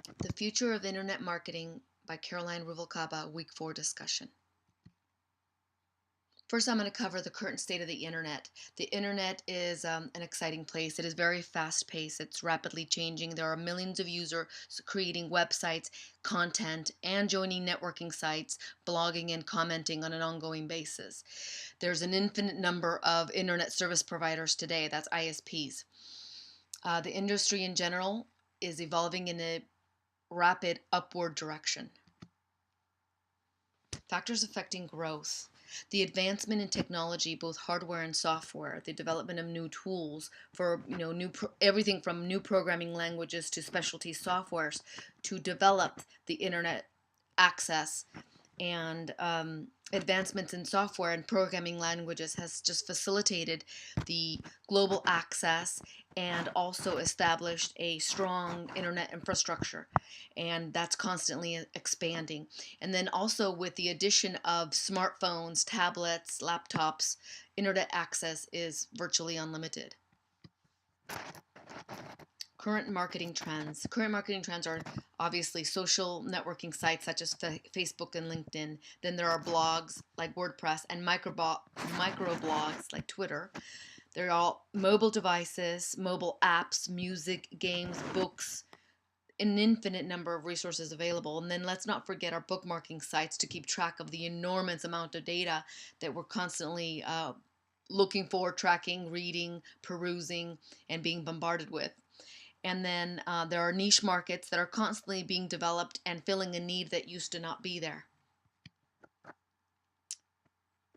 The Future of Internet Marketing by Carole Ruvalcaba, Week 4 discussion. First, I'm going to cover the current state of the internet. The internet is an exciting place. It is very fast paced. It's rapidly changing. There are millions of users creating websites, content, and joining networking sites, blogging and commenting on an ongoing basis. There's an infinite number of internet service providers today. That's ISPs. The industry in general is evolving in a rapid upward direction. Factors affecting growth. The advancement in technology, both hardware and software, the development of new tools for everything from new programming languages to specialty softwares to develop the internet access, and advancements in software and programming languages has just facilitated the global access and also established a strong internet infrastructure, and that's constantly expanding. And then also with the addition of smartphones, tablets, laptops, internet access is virtually unlimited. Current marketing trends. Current marketing trends are obviously social networking sites such as Facebook and LinkedIn. Then there are blogs like WordPress and microblogs like Twitter. They're all mobile devices, mobile apps, music, games, books, an infinite number of resources available. And then let's not forget our bookmarking sites to keep track of the enormous amount of data that we're constantly looking for, tracking, reading, perusing, and being bombarded with. And then there are niche markets that are constantly being developed and filling a need that used to not be there.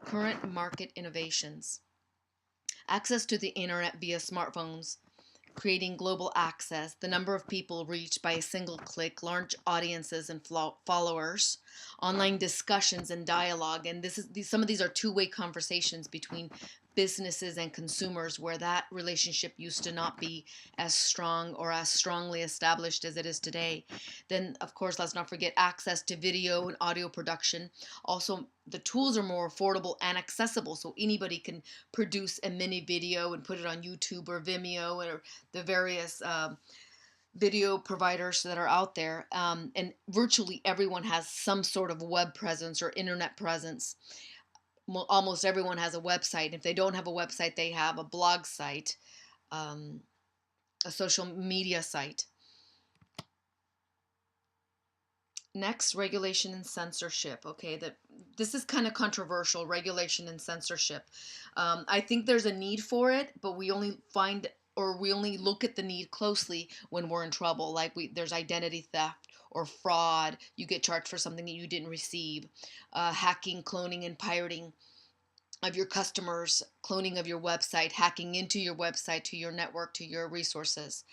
Current market innovations. Access to the internet via smartphones, creating global access, the number of people reached by a single click, large audiences and followers, online discussions and dialogue. And some of these are two-way conversations between businesses and consumers, where that relationship used to not be as strong or as strongly established as it is today. Then, of course, let's not forget access to video and audio production. Also, the tools are more affordable and accessible, so anybody can produce a mini video and put it on YouTube or Vimeo or the various video providers that are out there. And virtually everyone has some sort of web presence or internet presence. Almost everyone has a website. If they don't have a website, they have a blog site, a social media site. Next, regulation and censorship. Okay, this is kind of controversial, regulation and censorship. I think there's a need for it, but we only look at the need closely when we're in trouble. Like there's identity theft or fraud. You get charged for something that you didn't receive. Hacking, cloning, and pirating of your customers, cloning of your website, hacking into your website, to your network, to your resources.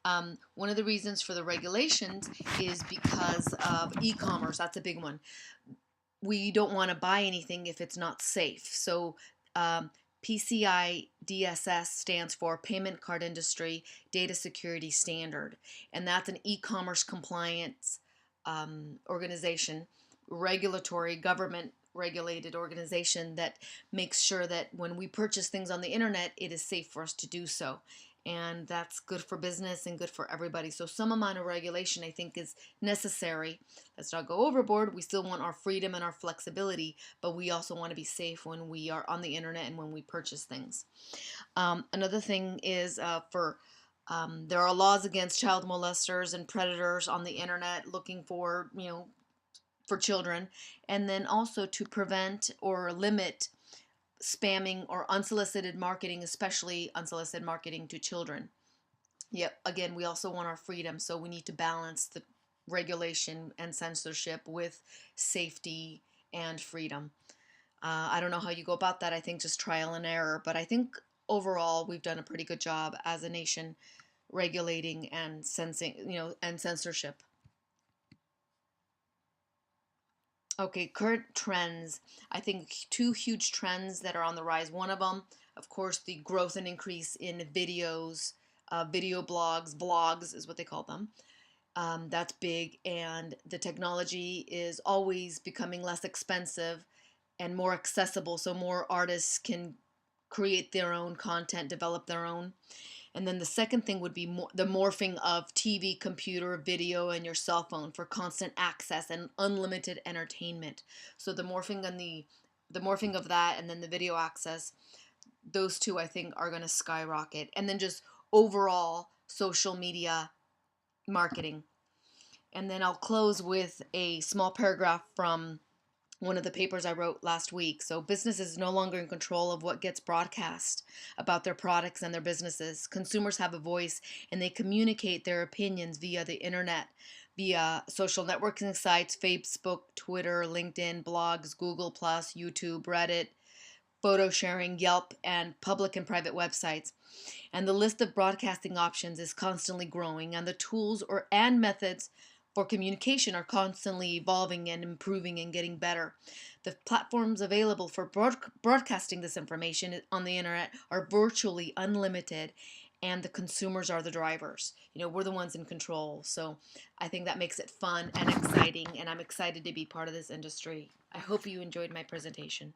One of the reasons for the regulations is because of e-commerce. That's a big one. We don't want to buy anything if it's not safe. So PCI DSS stands for Payment Card Industry Data Security Standard, and that's an e-commerce compliance organization, regulatory, government regulated organization that makes sure that when we purchase things on the internet, it is safe for us to do so. And that's good for business and good for everybody. So some amount of regulation, I think, is necessary. Let's not go overboard. We still want our freedom and our flexibility, but we also want to be safe when we are on the internet and when we purchase things. Another thing is there are laws against child molesters and predators on the internet looking for children, and then also to prevent or limit spamming or unsolicited marketing, especially unsolicited marketing to children. Yep, again, we also want our freedom, so we need to balance the regulation and censorship with safety and freedom. I don't know how you go about that. I think just trial and error, but I think overall we've done a pretty good job as a nation regulating and and censorship. Okay, current trends. I think two huge trends that are on the rise. One of them, of course, the growth and increase in videos, video blogs is what they call them. That's big, and the technology is always becoming less expensive and more accessible, so more artists can create their own content, develop their own. And then the second thing would be the morphing of TV, computer, video, and your cell phone for constant access and unlimited entertainment. So the morphing of that, and then the video access, those two I think are going to skyrocket. And then just overall social media marketing. And then I'll close with a small paragraph from one of the papers I wrote last week. So, business is no longer in control of what gets broadcast about their products and their businesses. Consumers have a voice and they communicate their opinions via the internet, via social networking sites, Facebook, Twitter, LinkedIn, blogs, Google, YouTube, Reddit, photo sharing, Yelp, and public and private websites. And the list of broadcasting options is constantly growing, and the tools and methods for communication are constantly evolving and improving and getting better. The platforms available for broadcasting this information on the internet are virtually unlimited, and the consumers are the drivers. We're the ones in control. So I think that makes it fun and exciting, and I'm excited to be part of this industry. I hope you enjoyed my presentation.